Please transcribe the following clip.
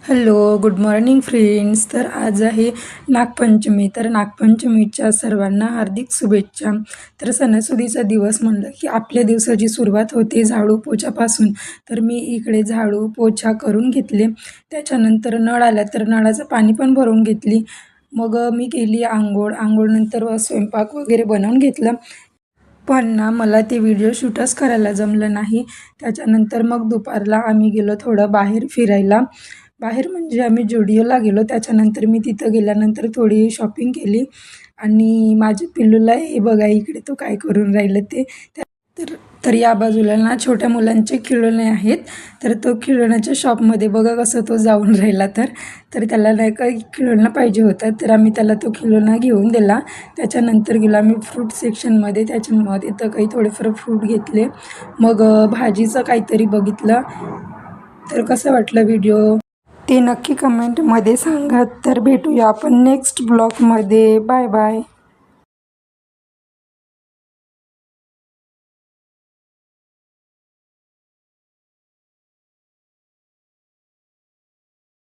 Hello, good morning friends. तर आज आहे नागपंचमी. तर नागपंचमीच्या सर्वांना हार्दिक शुभेच्छा. तर सणासुदीचा दिवस म्हणलं की आपल्या दिवसाची सुरुवात होते झाडू पोछापासून. तर मी इकडे झाडू पोछा करून घेतले. त्याच्यानंतर नळ आला तर नळाचं पाणी पण भरून घेतली. मग मी केली आंघोळनंतर स्वयंपाक वगैरे बनवून घेतलं. पण ना मला ते व्हिडिओ शूटच करायला जमलं नाही. त्याच्यानंतर मग दुपारला आम्ही गेलो थोडं बाहेर फिरायला. बाहेर म्हणजे आम्ही जुडिओला गेलो. त्याच्यानंतर मी तिथं गेल्यानंतर थोडी शॉपिंग केली आणि माझ्या पिल्लूला हे बघा इकडे तो काय करून राहिलं ते. तर तर या बाजूला ना छोट्या मुलांचे खिळौने आहेत. तर तो खिळौण्याच्या शॉपमध्ये बघा कसं तो जाऊन राहिला. तर त्याला नाही का खिळौना पाहिजे होता. तर आम्ही त्याला तो खिळौना घेऊन दिला. त्याच्यानंतर गेलो आम्ही फ्रूट सेक्शनमध्ये. त्याच्यामध्ये तर काही थोडेफार फ्रूट घेतले. मग भाजीचं काहीतरी बघितलं. तर कसं वाटलं व्हिडिओ ते नक्की कमेंटमध्ये सांगा. तर भेटूया आपण नेक्स्ट ब्लॉगमध्ये. Bye bye.